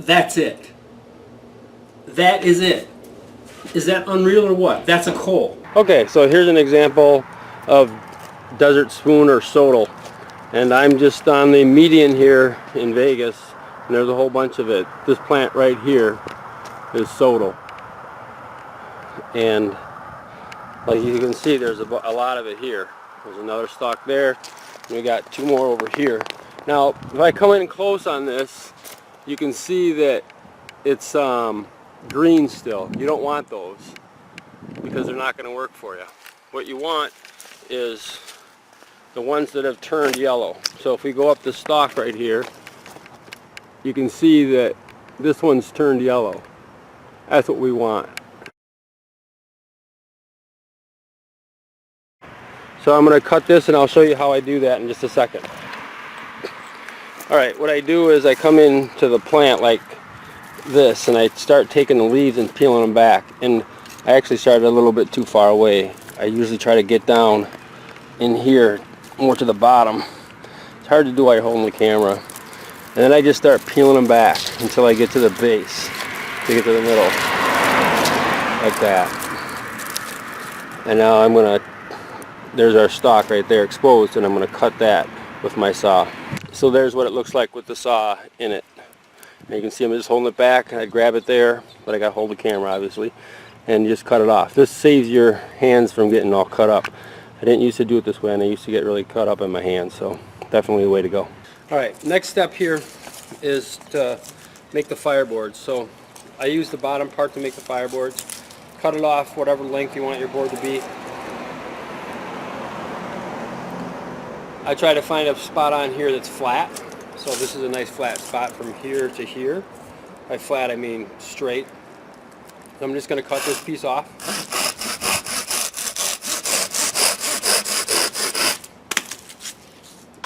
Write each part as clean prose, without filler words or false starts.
That's it. That is it. Is that unreal or what? That's a coal. Okay, so here's an example of desert spoon or Sotol. And I'm just on the median here in Vegas, and there's a whole bunch of it. This plant right here is Sotol. And like you can see, there's a lot of it here. There's another stalk there, and we got two more over here. Now, if I come in close on this, you can see that it's green still. You don't want those because they're not going to work for you. What you want is the ones that have turned yellow. So if we go up the stalk right here, you can see that this one's turned yellow. That's what we want. So I'm going to cut this and I'll show you how I do that in just a second. Alright, what I do is I come into the plant like this and I start taking the leaves and peeling them back. And I actually started a little bit too far away. I usually try to get down in here more to the bottom. It's hard to do while you're holding the camera. And then I just start peeling them back until I get to the base, to get to the middle, like that. And now I'm going to, there's our stalk right there exposed, and I'm going to cut that with my saw. So there's what it looks like with the saw in it. And you can see I'm just holding it back, and I grab it there, but I got to hold the camera obviously, and just cut it off. This saves your hands from getting all cut up. I didn't used to do it this way, and I used to get really cut up in my hands, so definitely the way to go. Alright, next step here is to make the fireboards. So I use the bottom part to make the fireboards. Cut it off whatever length you want your board to be. I try to find a spot on here that's flat. So this is a nice flat spot from here to here. By flat I mean straight. I'm just going to cut this piece off.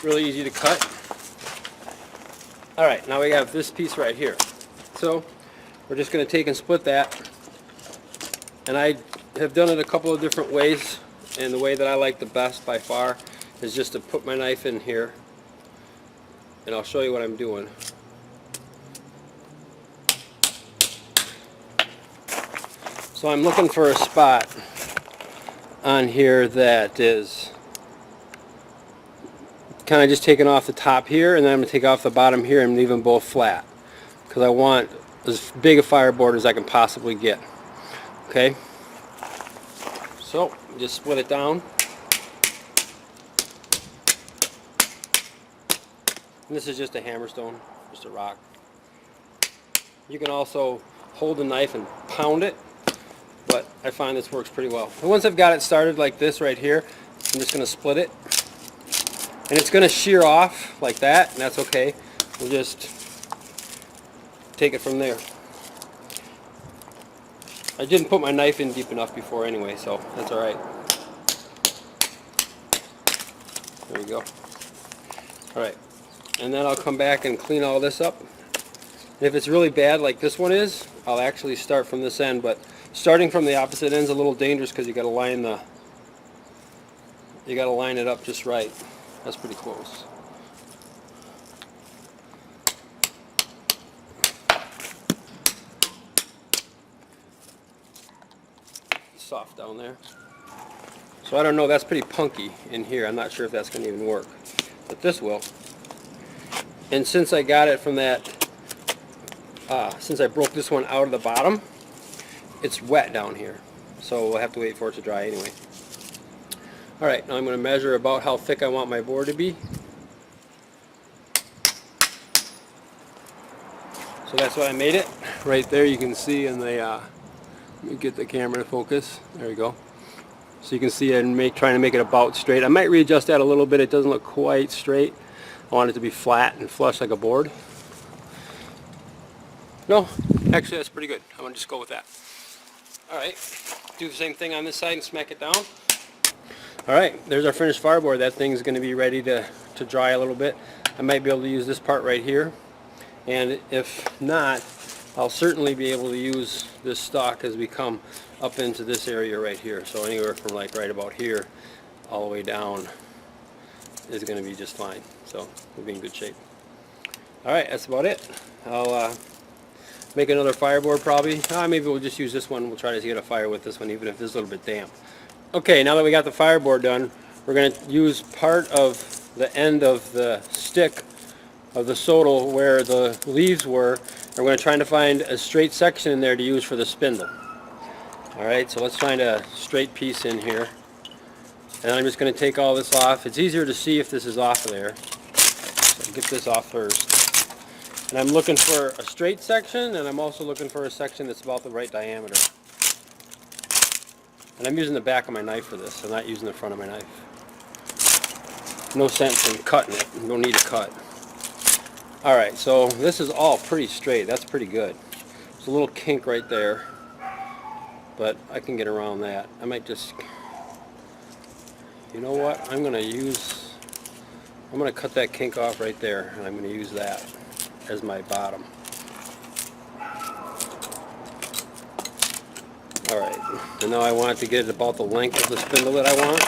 Really easy to cut. Alright, now we have this piece right here. So we're just going to take and split that. And I have done it a couple of different ways, and the way that I like the best by far is just to put my knife in here, and I'll show you what I'm doing. So I'm looking for a spot on here that is kind of just taking off the top here, and then I'm going to take off the bottom here and leave them both flat, because I want as big a fireboard as I can possibly get. Okay, so just split it down. And this is just a hammerstone, just a rock. You can also hold the knife and pound it, but I find this works pretty well. And once I've got it started like this right here, I'm just going to split it. And it's going to shear off like that, and that's okay. We'll just take it from there. I didn't put my knife in deep enough before anyway, so that's alright. There we go. Alright. And then I'll come back and clean all this up. And if it's really bad like this one is, I'll actually start from this end, but starting from the opposite end is a little dangerous because you got to line it up just right. That's pretty close. Soft down there. So I don't know, that's pretty punky in here. I'm not sure if that's going to even work, but this will. And since I got it from that, since I broke this one out of the bottom, it's wet down here. So we'll have to wait for it to dry anyway. Alright, now I'm going to measure about how thick I want my board to be. So that's what I made it. Right there you can see in the, let me get the camera to focus. There we go. So you can see I'm trying to make it about straight. I might readjust that a little bit. It doesn't look quite straight. I want it to be flat and flush like a board. No, actually that's pretty good. I'm going to just go with that. Alright, do the same thing on this side and smack it down. Alright, there's our finished fireboard. That thing's going to be ready to dry a little bit. I might be able to use this part right here. And if not, I'll certainly be able to use this stalk as we come up into this area right here. So anywhere from like right about here all the way down is going to be just fine. So we'll be in good shape. Alright, that's about it. I'll make another fireboard probably. Maybe we'll just use this one. We'll try to get a fire with this one, even if it's a little bit damp. Okay, now that we got the fireboard done, we're going to use part of the end of the stick of the Sotol where the leaves were, and we're going to try to find a straight section in there to use for the spindle. Alright, so let's find a straight piece in here. And I'm just going to take all this off. It's easier to see if this is off of there. So get this off first. And I'm looking for a straight section, and I'm also looking for a section that's about the right diameter. And I'm using the back of my knife for this. I'm not using the front of my knife. No sense in cutting it. You don't need to cut. Alright, so this is all pretty straight. That's pretty good. There's a little kink right there, but I can get around that. I might just, you know what, I'm going to cut that kink off right there, and I'm going to use that as my bottom. Alright, and now I want to get it about the length of the spindle that I want,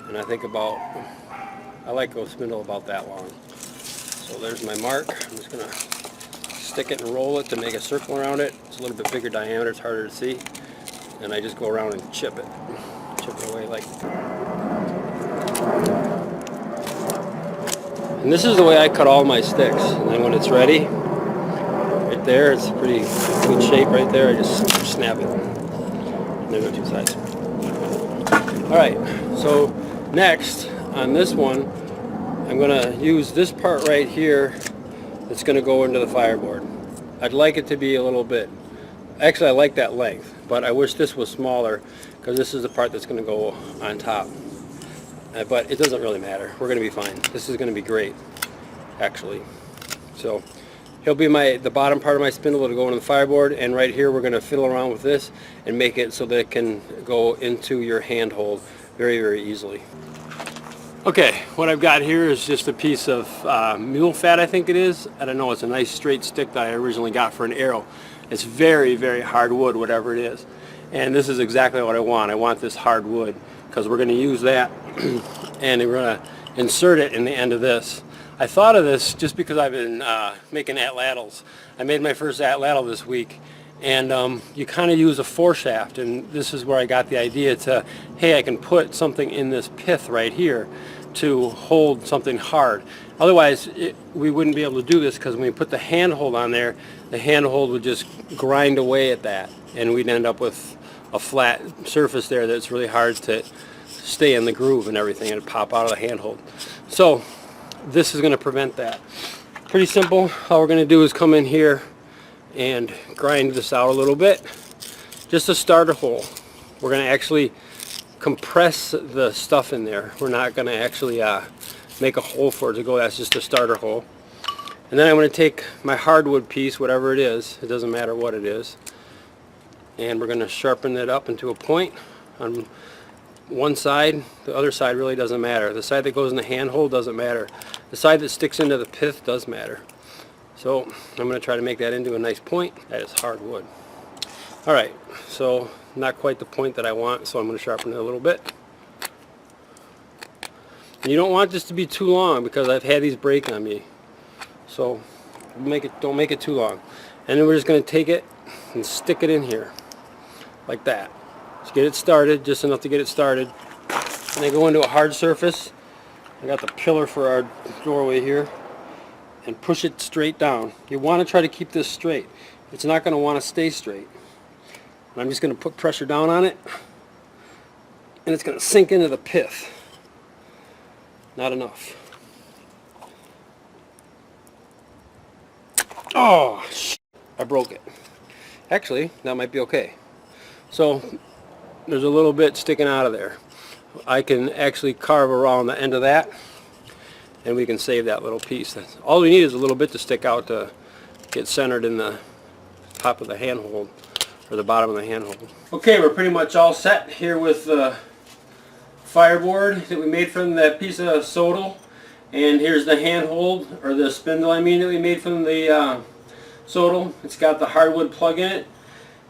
and I think I like a spindle about that long. So there's my mark. I'm just going to stick it and roll it to make a circle around it. It's a little bit bigger diameter, it's harder to see. And I just go around and chip it. Chip it away like. And this is the way I cut all my sticks. And then when it's ready, right there, it's pretty good shape right there. I just snap it. And there go two sides. Alright, so next on this one, I'm going to use this part right here that's going to go into the fireboard. I'd like it to be a little bit, actually I like that length, but I wish this was smaller because this is the part that's going to go on top. But it doesn't really matter. We're going to be fine. This is going to be great, actually. So he'll be the bottom part of my spindle that'll go into the fireboard, and right here we're going to fiddle around with this and make it so that it can go into your handhold very, very easily. Okay, what I've got here is just a piece of mule fat, I think it is. I don't know, it's a nice straight stick that I originally got for an arrow. It's very, very hard wood, whatever it is. And this is exactly what I want. I want this hard wood because we're going to use that and we're going to insert it in the end of this. I thought of this just because I've been making atlatls. I made my first atlatl this week. And you kind of use a foreshaft, and this is where I got the idea to, hey, I can put something in this pith right here to hold something hard. Otherwise, we wouldn't be able to do this because when we put the handhold on there, the handhold would just grind away at that, and we'd end up with a flat surface there that's really hard to stay in the groove and everything, and it'd pop out of the handhold. So this is going to prevent that. Pretty simple. All we're going to do is come in here and grind this out a little bit. Just a starter hole. We're going to actually compress the stuff in there. We're not going to actually make a hole for it to go. That's just a starter hole. And then I'm going to take my hardwood piece, whatever it is, it doesn't matter what it is, and we're going to sharpen it up into a point on one side. The other side really doesn't matter. The side that goes in the handhold doesn't matter. The side that sticks into the pith does matter. So I'm going to try to make that into a nice point. That is hardwood. Alright, so not quite the point that I want, so I'm going to sharpen it a little bit. And you don't want this to be too long because I've had these break on me. So don't make it too long. And then we're just going to take it and stick it in here like that. Just get it started, just enough to get it started. And then go into a hard surface. I got the pillar for our doorway here. And push it straight down. You want to try to keep this straight. It's not going to want to stay straight. And I'm just going to put pressure down on it, and it's going to sink into the pith. Not enough. Oh, I broke it. Actually, that might be okay. So there's a little bit sticking out of there. I can actually carve around the end of that, and we can save that little piece. All we need is a little bit to stick out to get centered in the top of the handhold, or the bottom of the handhold. Okay, we're pretty much all set here with the fireboard that we made from that piece of Sotol. And here's the handhold, or the spindle I mean, that we made from the Sotol. It's got the hardwood plug in it.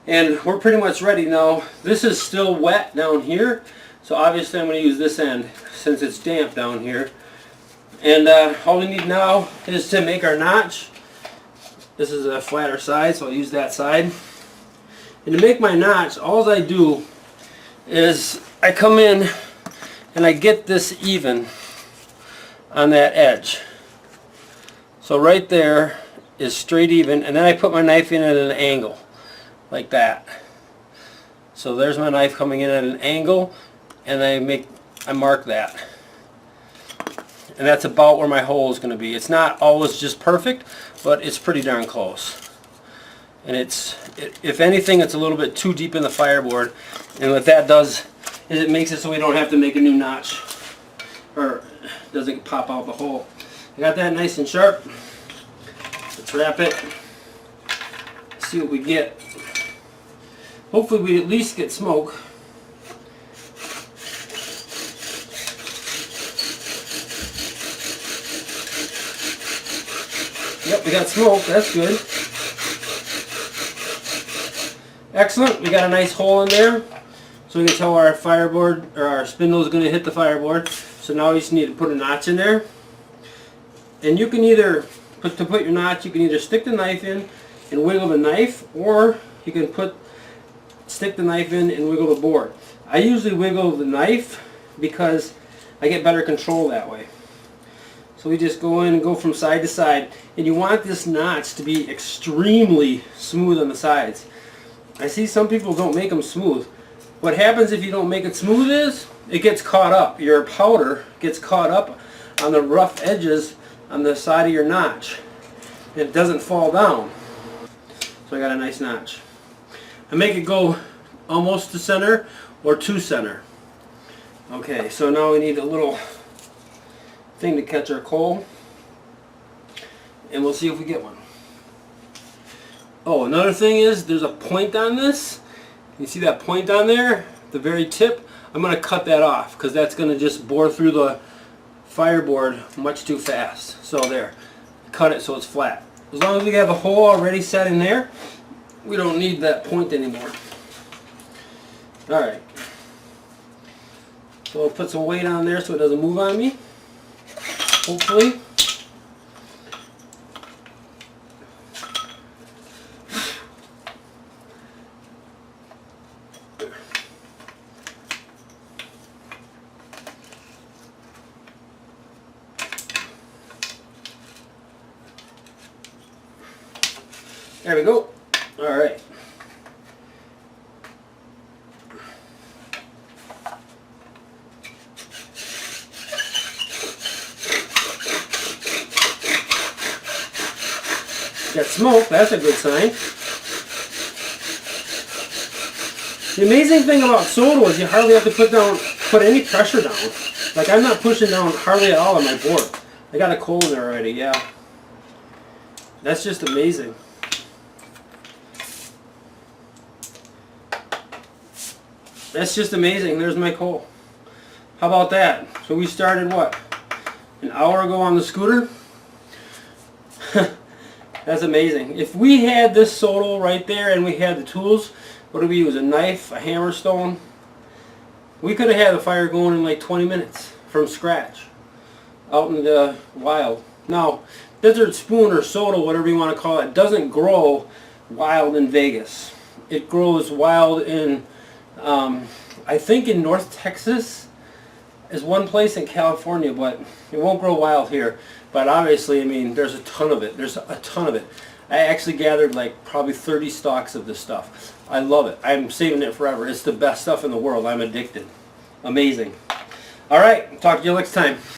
And we're pretty much ready now. This is still wet down here, so obviously I'm going to use this end since it's damp down here. And all we need now is to make our notch. This is a flatter side, so I'll use that side. And to make my notch, all I do is I come in and I get this even on that edge. So right there is straight even, and then I put my knife in at an angle, like that. So there's my knife coming in at an angle, and I mark that. And that's about where my hole is going to be. It's not always just perfect, but it's pretty darn close. And if anything, it's a little bit too deep in the fireboard. And what that does is it makes it so we don't have to make a new notch, or doesn't pop out the hole. I got that nice and sharp. Let's wrap it. See what we get. Hopefully we at least get smoke. Yep, we got smoke. That's good. Excellent. We got a nice hole in there, so we can tell our fireboard or our spindle is going to hit the fireboard. So now we just need to put a notch in there. And you can either to put your notch, you can either stick the knife in and wiggle the knife, or you can stick the knife in and wiggle the board. I usually wiggle the knife because I get better control that way. So we just go in and go from side to side, and you want this notch to be extremely smooth on the sides. I see some people don't make them smooth. What happens if you don't make it smooth is it gets caught up. Your powder gets caught up on the rough edges on the side of your notch. It doesn't fall down. So I got a nice notch. I make it go almost to center or to center. Okay, so now we need a little thing to catch our coal, and we'll see if we get one. Oh, another thing is there's a point on this. You see that point on there? The very tip? I'm going to cut that off because that's going to just bore through the fireboard much too fast. So there, cut it so it's flat. As long as we have a hole already set in there, we don't need that point anymore. Alright, so I'll put some weight on there so it doesn't move on me, hopefully. There we go. All right. Got smoke. That's a good sign. The amazing thing about Sotol is you hardly have to put any pressure down. Like, I'm not pushing down hardly at all on my board. I got a coal in there already. Yeah. That's just amazing. That's just amazing. There's my coal. How about that? So we started, what, an hour ago on the scooter? That's amazing. If we had this Sotol right there and we had the tools, what do we use? A knife, a hammer stone? We could have had the fire going in like 20 minutes from scratch out in the wild. Now, Desert Spoon or Sotol, whatever you want to call it, doesn't grow wild in Vegas. It grows wild in I think in North Texas is one place, in California, but it won't grow wild here. But obviously, I mean, there's a ton of it. There's a ton of it. I actually gathered like probably 30 stalks of this stuff. I love it. I'm saving it forever. It's the best stuff in the world. I'm addicted. Amazing. All right, talk to you next time.